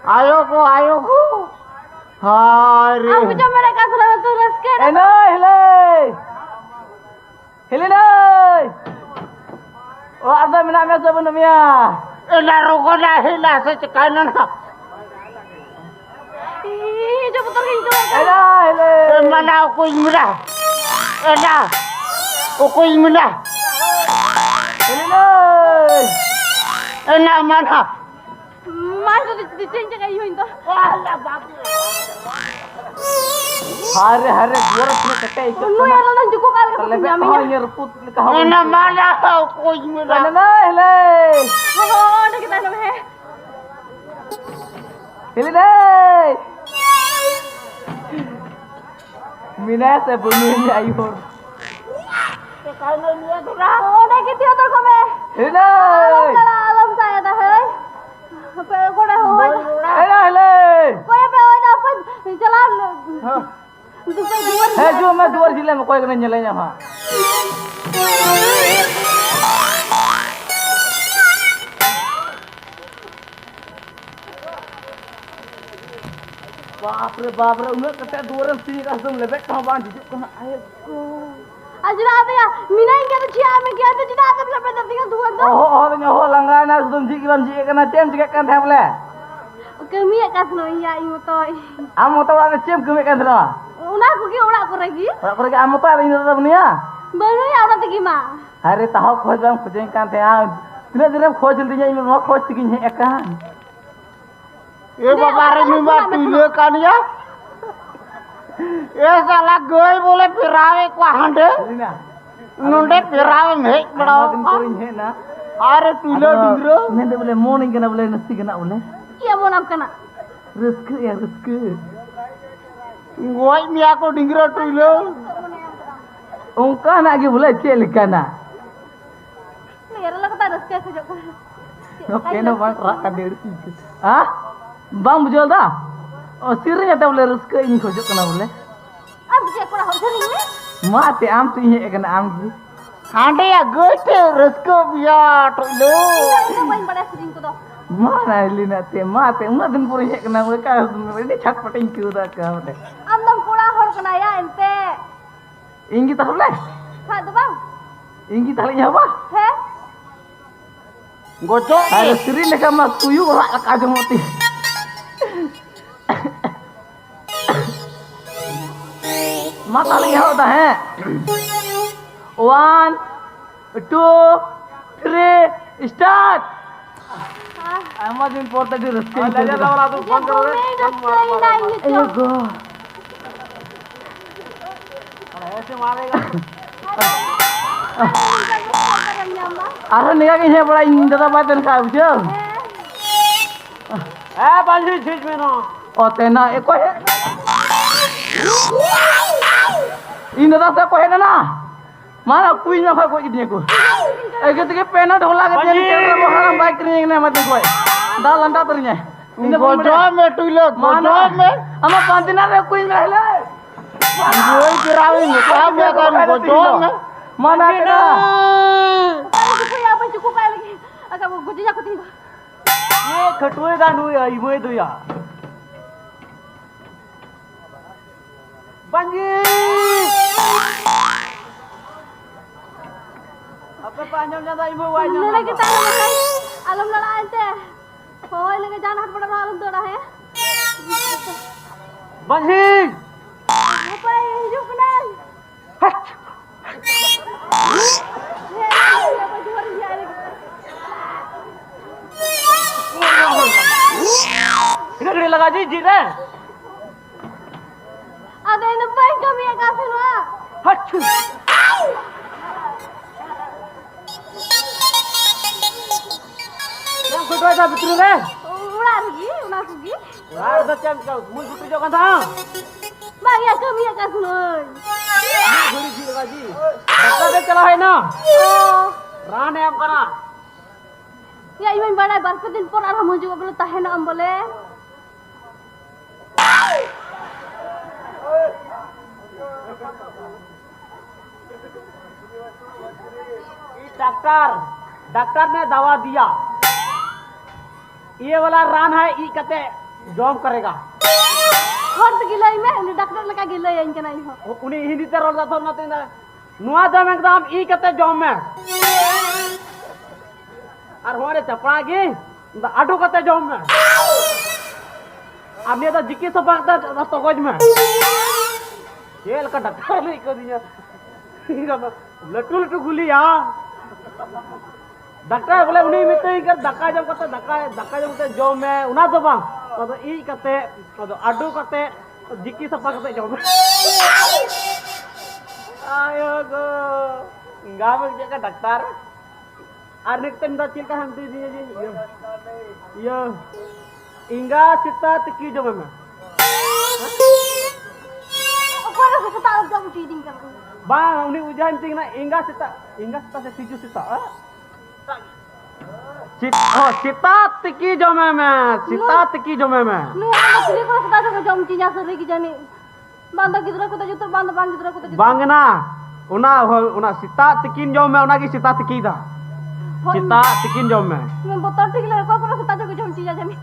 Ayo ko. Hari. Aku cuma mereka selalu tulis ke. Hele dai. Oh ada minamnya sebenarnya. Ruko dah hilang secekanan. Ih, coba terus itu. Hele. Mana aku imrah. Aku imrah. Hele dai. Enak mana? Masuk di cincin kayak itu. Alah babi. Hari dua ratus kete itu. Lu yang lalu cukup kali ke Lebih kau penjaminnya. nyerput kau. Enak mana aku imrah. Hele. Oh, udah kita namanya. Hele dai. Mina sebenarnya ayur. Sekarang dia tu Oh, udah kita otor kome. Hele dai. Alam saya dah hei. Apa kau dah hoy? Hele. Kau yang hoy dapat jalan. Untuk dua. Hey, jo मैं दो जिले में कोई नहीं चले यहाँ. बाप रे उन्हें कटे दूर से कसम लेबे कहां बांध जो कहां आए को Ajar apa ya? Mina yang kata cia me kia tu cina ada berapa tapi kan tuan tu. oh langganan sudah ji ki bam ji kana tem ji kan tham le Kami ya kasno iya imu toy. am to orang cem kemi kan dra Una aku lagi. orang pergi am to ini tetap nia Baru ya orang tinggi mah. hari tahu khoj bam khojeng kan the a tina dire khoj dinya imi no khoj tikin he ekan ये बाबा रे निमा तुले कानिया ये साला गई बोले पिरावे को हांडे ina नुंडे पिरावे में बड़ा din korin he na अरे तुले डिंगरो nende boleh morning kana boleh nasi kana boleh Iya mau nak kena. rezeki ya rezeki गोई मिया को डिंगरो तुले ungka nak ge boleh cel kana Nih, rela kata ada sekali saja. oke no bang rak kadir ah bang bujol dah oh sirnya tak boleh rezeki ini khojok kana boleh Apa sih aku dah sering ni? mate am tu ini kana am gi हांडे या गई थे रसको बिया तुले Kita main pada sering tu dah. mana lina te mate una din puri he kana boleh ka ini chat pating kyu da ka boleh Amdam pura hor kena ya ente. ingi tak boleh Satu bang. ingi tak boleh apa He? गोचो ada siri ne kama tuyu rak ka moti mata lagi hoता है 1 2 3 start Ahmad din porta di rezeki Ya kome dah sekali lain itu. ayo go ara niya ke bada indra baten ka bujho ए बाजी चीज में ना o tena eko he indra sa ko he na mana kui na ko gidne ko e ke pena ढोला के तेल के बहाना bike ring ne mate ko da landa ternya गोचो में तुले गोचो में ama pantina re kui na hele गोई पिरावे में काम में kan गोचो में mana kena Kalau cukup ya apa cukup aja lagi. Agak gujinya aku tinggal. ये खटुए का नु है इमोय दो या bungee apa panjang nyata ibu wanya Nila kita alam lala ente. Hoy lagi jangan hat pada alam tu dah ya. Bungee Apa hidup kena? इधर घड़ी लगा जी रे Ada yang baik kami yang kasih lah. हच्चू yang kedua dah betul re Ular lagi. ular dah jam kau mun betul jo kan ta Bang ya kami yang kasih loh. घड़ी जी लगा जी धक्का से चला है ना Oh, रान है आपका ना ya iman balai berapa दिन pun arah mau juga belum tahan am boleh. Doctor ने दवा दिया ये वाला रान है ई कते जॉब करेगा हर गिलाई में उन्हें डॉक्टर लगा गिलाई इनके नहीं हो उन्हें हिंदी ते रोल जातो ना तेना नुआ दम एकदम ई कते जॉब में और हमारे चपड़ा की आटू कते जॉब में आपने तो जिक्की सब बात तो गोज में ये लका डॉक्टर नहीं कर दिया लटू लटू गुली यार डॉक्टर बोले उन्हीं में तो ही कर धक्का जम करते जॉब में उना तो बांग तो ई करते तो आडू करते जिक्की सपा करते जॉब में आयो गो गांव में जगह डॉक्टर और निकते इंदा चिल का हम दे दिए जी ये इंगा चित्ता तकी जॉब में ऊपर से तार जब टीडिंग कर bang ini ujian ting na inga sita se tiju sita sita tiki jome me नु मछली को सदा जो जम चीजा सरे की जानी बांधा गिदरा को तो जुतर बांध गिदरा को तो bang na una sita tikin jome una की sita tiki दा sita tikin jome मैं बता ठीक ले को सदा जो जम चीजा जानी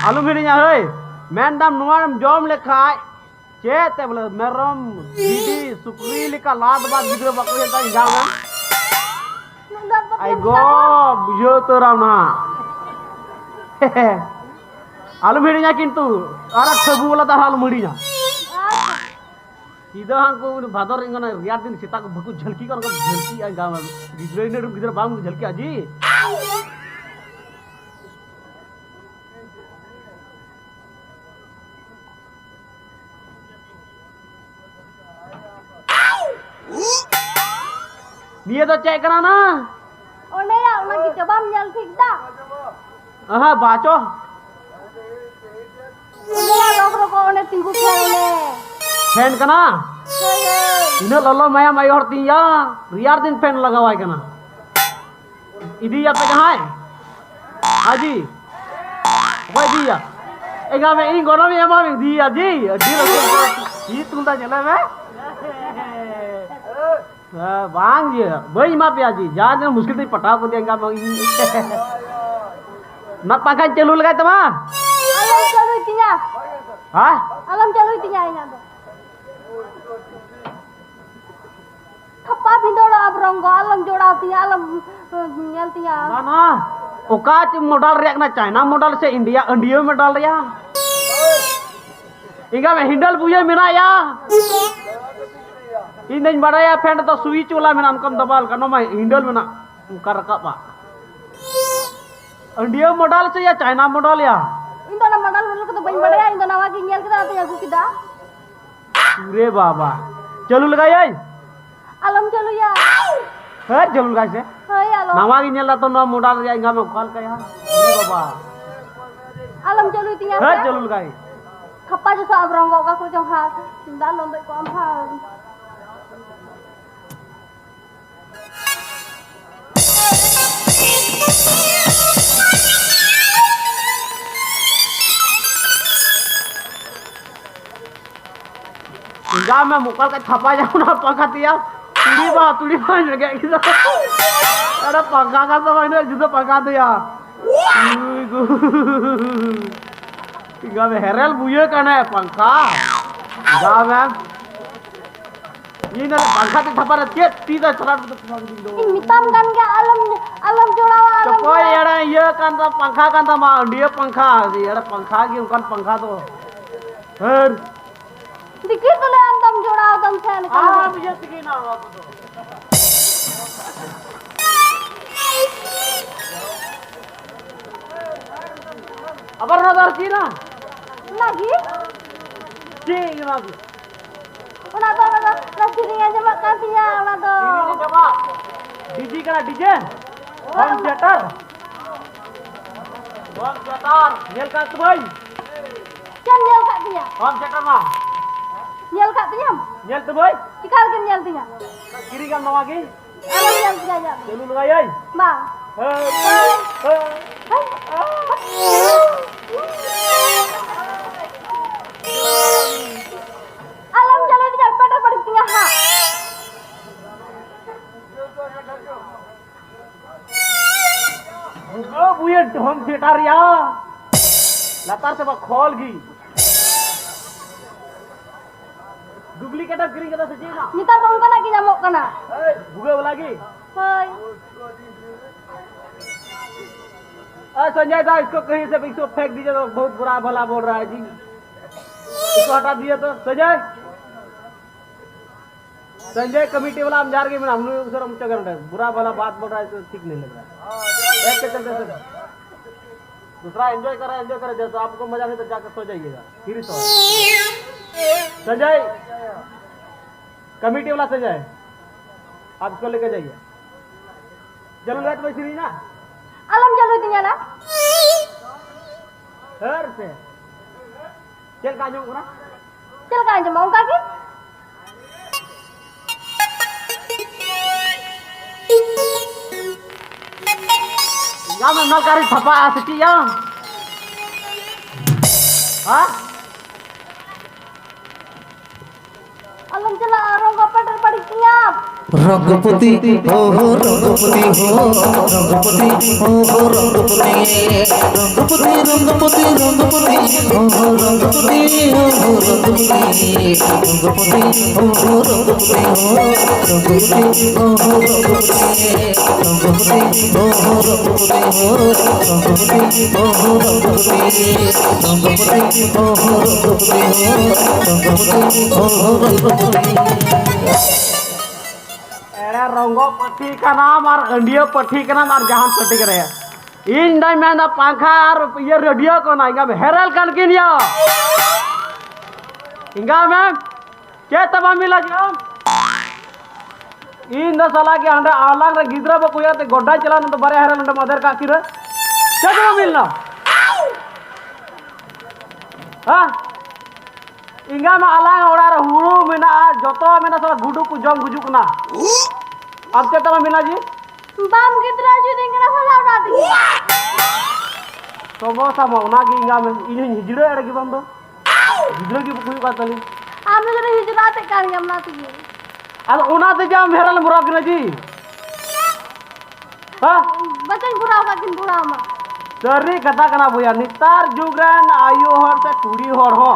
आलू मिरिnya हई मैंडम नुआम जम लेखाय चेते बोले मेरम दीदी सुकरी लिका लाद बात गिदरा बकरी ता इंगा में आई गो बुझो तो रावना आलू मिरिnya किंतु आरा ठगु वाला ता आलू मिरिnya इधर हमको भादर इंगना रियार दिन सीता को भकु झलकी कर झलकी आ गांव में गिदरा ने गिदरा बांग झलकी आजी ये तो चेक करा ना ओने या ओना की जबाम जल ठीक दा हां बाचो ओने या लोग को ओने तिंगु खेले फैन कना इने लल्लो माया माई और तिया रियार दिन फैन लगावाय कना इदी या पे कहां है हाजी कोई दिया एगा में इन गोनो में एमा में दिया जी डी ये तुंदा चले में बांग जी भाई मा पे जी जाने मुश्किल से पटाव को देंगा ना पंखा चलू लगाए तमा आलम चलो इतिया हां आलम चलो इतिया आइना दो थप्पा भिंडोड़ा अब रंग आलम जोड़ाती आलम नियलतिया ना ना ओकाच मॉडल रेक ना चाइना मॉडल से इंडिया में डाल रिया इंगा में हिंडल बुये मेना या इन दिन बड़ाया फैन तो स्विच वाला में नाम कम दबाल कनो में हिंडल में ना कर रखा पा इंडिया मॉडल से या चाइना मॉडल या इन दोनों मॉडल मतलब तो बन बड़े इन दोनों वाकी नियल के आते हैं किदा पूरे बाबा चलू लगाई आई आलम चलो या है चलू लगाई से हाय आलम नामा की नियल तो ना मॉडल या इंगा में कॉल कर यार पूरे बाबा आलम चलो इतिया है चलू लगाई थप्पा जो सब रंग का को जो हाथ सिंदा लोंदे को हम हा इंगा में मुकल का थपा जाऊ ना पंखा दिया तुड़ी बा लगे किदा अरे पंखा का तो मैंने जुदा पंखा दिया इंगा में हेरल बुये कने पंखा इंगा में ये ना पंखा ते थपा रखे तीदा चला इन मिताम गन के आलम जोड़ावा तो आलम कोई यार ये कान तो पंखा कान तो मा इंडिया पंखा यार पंखा की उनका पंखा तो हर दिखी तो ले हम दम जोड़ा दम फैन का हां मुझे दिखी ना हुआ तो अबर नजर की ना lagi ठीक ना की una to na sirinya jama kasinya una to ini coba DJ करा डीजे होम थिएटर नेल का तो भाई kan nyel kak dia home theatre मा nyel kak dia नेल तो भाई cikal kan nyel dia kiri kan mau lagi alam nyel dia aja चलू लगाई आई bang alam jalan dia pada pada tengah ha बुए home theatre latar ya. Latar coba khol gi. Duplicate kering kita sejina. Nita kau kan lagi nyamuk kena. Buka lagi. Hai. Sanjay दा इसको कहीं से इसको फेंक दीजिए तो बहुत बुरा भला बोल रहा है जी। इसको हटा दिए तो संजय कमेटी वाला हम जा रहे हैं हम लोग सर हम क्या कर रहे हैं बुरा भला बात बोल रहा है इसको ठीक नहीं लग रहा है। एक के चलते सर दूसरा एंजॉय कर रहे तो आपको मजा नहीं तो जाकर सो जाइएगा फिर सो संजय कमेटी वाला संजय आप इसको लेकर जाइए चलो रात में श्री ना Alam jalur itu nyala. Herse. Cel kajong kurang. Cel kan aja mau kaki. Ya memang kari apa asli ya? Hah? Alam jala orang kapal terpadi siap. Raghupati हो रघुपति हो रघुपति हो रघुपति रघुपति रघुपति रघुपति हो रघुपति हो रघुपति रघुपति हो रघुपति हो रघुपति हो रघुपति रघुपति हो रघुपति हो रघुपति हो रघुपति रघुपति हो रघुपति हो रघुपति एड़ा रंगो पट्टी का नाम और अंडियो पट्टी का नाम और जहान पट्टी करे इन दाई में ना पंखा और ये रेडियो को ना इंगा में हेरल कर के निया इंगा में क्या तबा मिला जी इन द साला के अंडा आलांग रे गिदरा बको याते गोड्डा चला न तो बारे हेरल अंडा मदर का किरे क्या तबा मिलना हाँ इंगा में आलांग ओड़ा रे हुरू में ना जोतो में ना साला गुडू को जम गुजुक ना अब क्या तबा मिला जी Bam kita aja dengan salah nanti. Samosa मौना की इंगा में इन्हें हिजड़े अड़े की बंदो हिजड़े की बुकुई का तली Anu jadi hijrah tekan yang nanti. अब उना से जाम हेरल मुराद ने जी हाँ Baca pura makin pura mah. सरी कथा कना बुया नितार जुगरन आयु हर से कुड़ी हर हो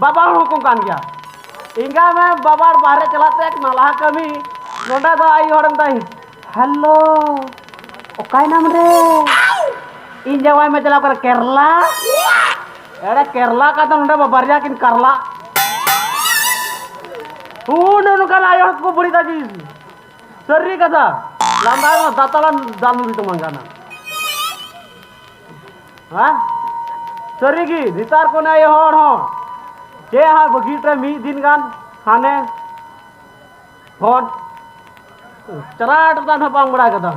बाबा हुकुम कान गया इंगा में बाबा बाहर चलाते एक नाला कमी नोंडा तो आयु हर अंताई हेलो ओकाय नाम रे इन जवाई में चला कर केरला अरे केरला का तो नोंडा बाबरिया किन करला उन kan ayo ko buri tadi seri kata lambang na datalan dalu itu mangana ha seri ki ditar ko na ayo hor ho je ha bagitra mi din gan hane phone charat dan hapang bada kata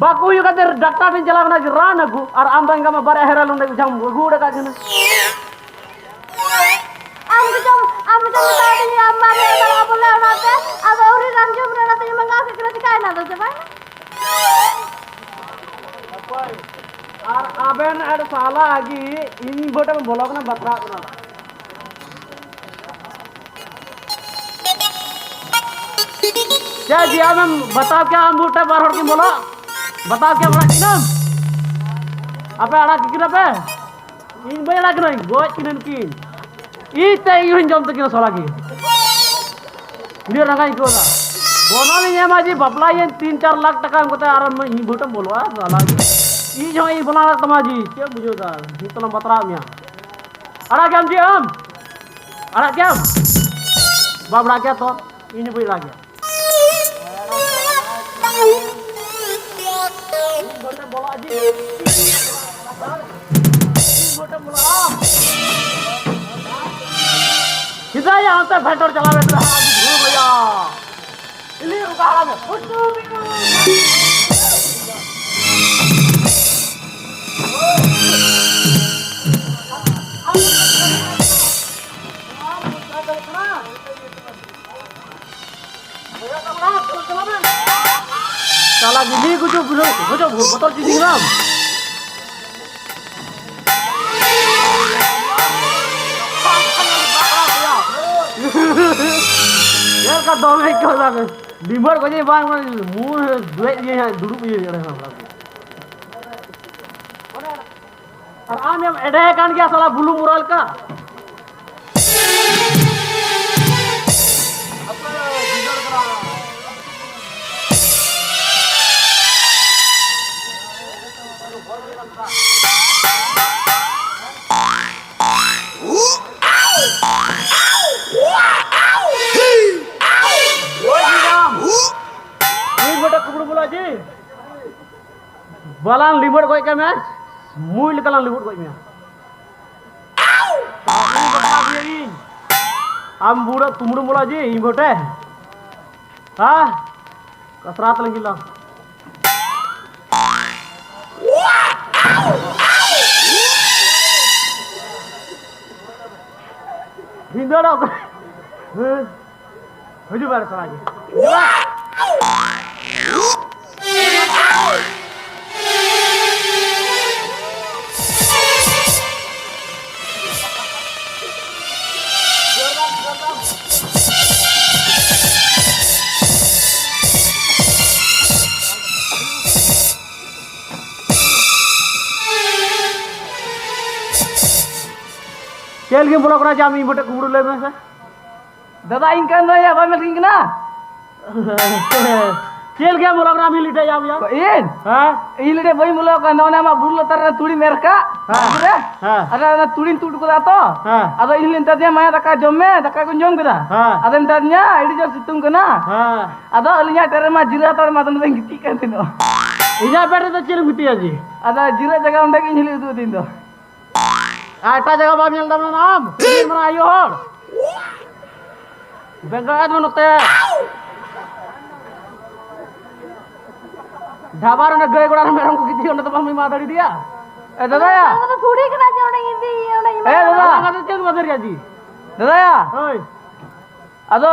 baku yu kata daktar din jala na ran aku ar amdang ga ma bare heral unde jam gu da ka jana Am kita tahu ni amma ni kalau boleh nanti, ada orang ranjau berada di mana kita tidak ada tu sebab. আর আবেন আর সালা আগে in বটে blog না বতরা না क्या जी अब हम बताओ क्या हम बूटे बार हर की बोलो बताओ क्या बड़ा किनम अबे आड़ा किन पे इन बे लग रही गोच किनन किन इते इन जम तक किन साला की dia rangai ko da bono ni nya maji bapla ye 3-4 lakh टका हमको तो आराम में इन बूटे बोलो साला ई जो ई बोला तमाजी क्या बुझो दा हितला बतरा मिया आड़ा क्या जी हम आड़ा क्या बाबड़ा क्या तो इन बे लागे बड़े बोला जी बड़े बोला किधर यहाँ से पेट्रोल चला बैठ रहा है धूल भैया इली उगाड़ा में साला gini kucu botol cincin ram यार का दम एक कर रहा है डिमर को जे बांग मुंह दुए ये है दुरु ये रहा है और आम yang एडे kan गया साला बुलू मुराल का balang libur kau ikan mas, mui lekalang libur kau ikan. Ini berapa dia ini? Ambura tumur mula je, ini bote. Hah? Kasrat lagi lah. Hindu dong. Hujur baru lagi. Kel game bola kora jam ini bote kubur le masa. दादा इनका ना या bye मिल ना Kel game bola kora milik dah jam ya. इन Hah? इलडे bye मुला का नौना मा बुरलो तारा तुड़ी मेरका बुरे ada na turin tudu ko ato ada ilin tadnya maya daka jomme daka kunjong keda ada tadnya idi jor situng kana ada alinya tere ma jira tar ma tan ngiti kan tino Ija better to chill ngiti aji. ada jira jaga undak injili itu tindo Ata jaga bam yang dam nam. Ini mana ayo hor. Bengkat menukte. Dhabar na gay gora meram ko kiti onda to mami madari dia. दादा या तो थोड़ी करा जे उड़े इंदी उड़े दादा Kata ceng madari aji. दादा या Oi. ada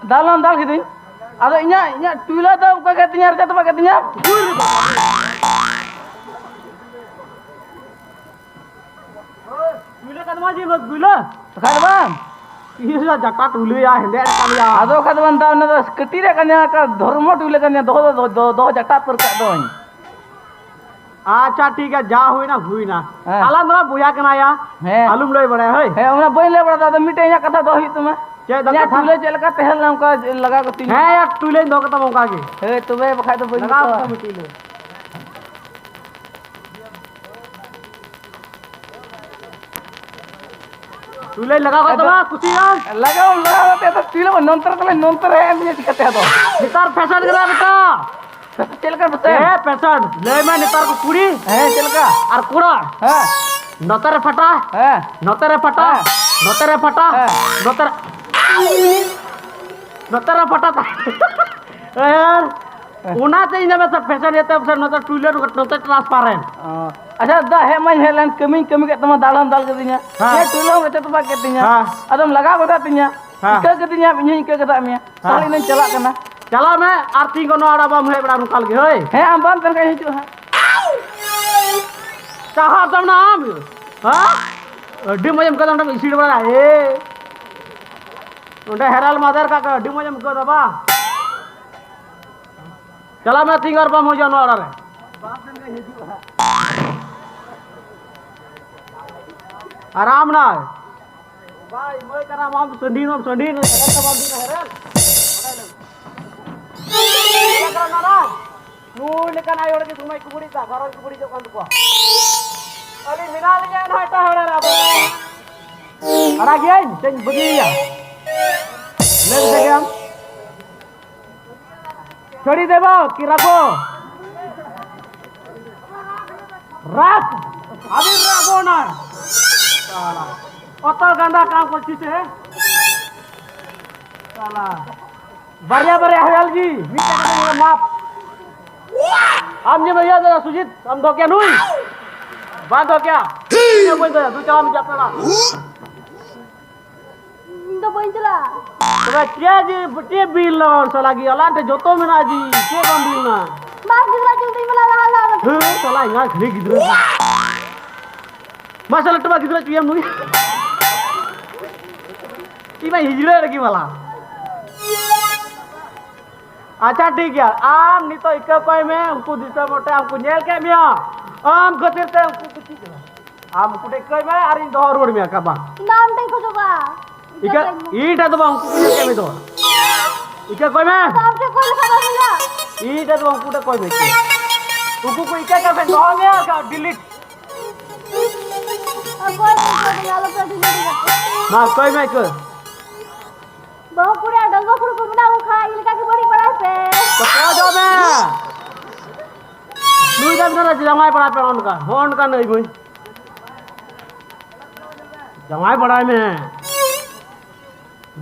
dalam dal gitu ada inya tuila ta ka katinya arja to katinya Bila kan maji lot bila. kada bang Iya jakat dulu ya hende kan ya. ado kada bang ta na ketire kanya ka dharma tuila kanya do jata per ka do अच्छा ठीक है जा हुई ना हाँ। आला मेरा बुया कनाया है आलूम लोई बड़े है हे हमरा बइन ले बड़ा दादा मिटे इnya कथा दो ही तुमे चे इnya दका तुले चल का तेल नाम का लगा को तीन है यार टुले दो कता मौका के हे तुमे बखा तो बइन लगा कता मिटीले टुले लगा कता ना कुछ ना लगा ते तो तुले नंतर है इnya दिखते दो नितार फैशन करा कता चल कर बते ए फैशन ले मैं नितार को पूरी है चल का और कुड़ा हां नतरे फटा हां नतरे फटा हाँ। नतरे फटा हाँ। नतरे फटा था यार उना से इने में सब फैशन ये तब से नतर टूलर नतर ट्रांसपेरेंट अच्छा दा है मैं हेलन कमी के तमा दालम दाल के दिnya हाँ। ये टुलो में तो बाके दिnya हाँ। अदम लगा को दिnya हाँ। के दिnya इnya के कदा मिया हाँ। साली ने चला कना चलो मैं आरती को नोड़ा बम है बड़ा रुकाल के होय हे आम बान तन का हिजु हां चाहा तम ना आम हां डिमजम का दम इसी बड़ा ए उंडे हेराल मदर का डिमजम को दबा चला मैं तिंगर बम हो जानो ऑर्डर है आराम ना भाई मैं करा माम संडीन हेरल का माम दिन हेरल Nulikan ayo lagi rumah kuburi tak, garong kuburi jauh kan tuh. Ali minal ya na ita hara rabo. Ara gyan, ceng bagi ya. Let's begin. Chori debo, kira ko. Rak, abis rabo na. Salah. Otak ganda काम करती है. Salah. Barya hayal ji, minta kata maaf. हम ये भैया जरा सुजीत हम दो क्या नूई बात हो क्या ये कोई तू चला मुझे अपना तो बंचला तो मैं क्या जी बटे बिल ना और साला की अलांटे जो तो में ना जी के बम बिल ना बाप किधर चलती मला ला साला यहाँ घरे किधर माशाल्लाह टबा किधर चाहिए हम नूई इमा हिजड़े रखी वाला अच्छा ठीक है आम नहीं तो इक्का कोई में हमको दिशा मोटे हमको नेल के मिया आम गतिर से हमको कुछ am kude koi me ari dohor rod me ka ba Naam tay ko juga. ika ita to bang kude ke me to ika koi me Naam se koi lekha dala. ita to bang kude koi me ke tuku ko ika ka fen dohor me ka delete Koi dala pe dili. na koi me ke Bahu pura danggo pura ko mina ko khai ilka ki bari bada pe. to ko jo me lui da na jangai pada pe hon ka nahi boi jangai pada me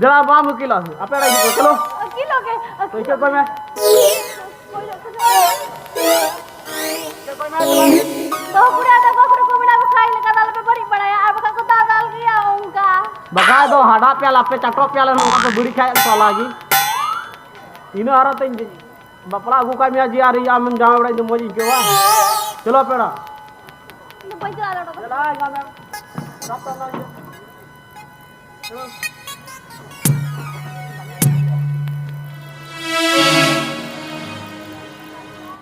जरा balm kilo आपे राई को चलो Kilo ke. तो इके कोई में Bahu pura danggo pura ko mina ko khai ilka dala pe bari bada ya. Ab ka ko dal gaya unka. बगा दो हाडा प्याला पे चटो प्याला न को बुड़ी खाए तो लागी इनो आरा त बपड़ा गु का मिया जी आ रही आम जावे बड़ा जो मोजी के वा चलो पेड़ा Ini pai jala चला गा में सब तो चलो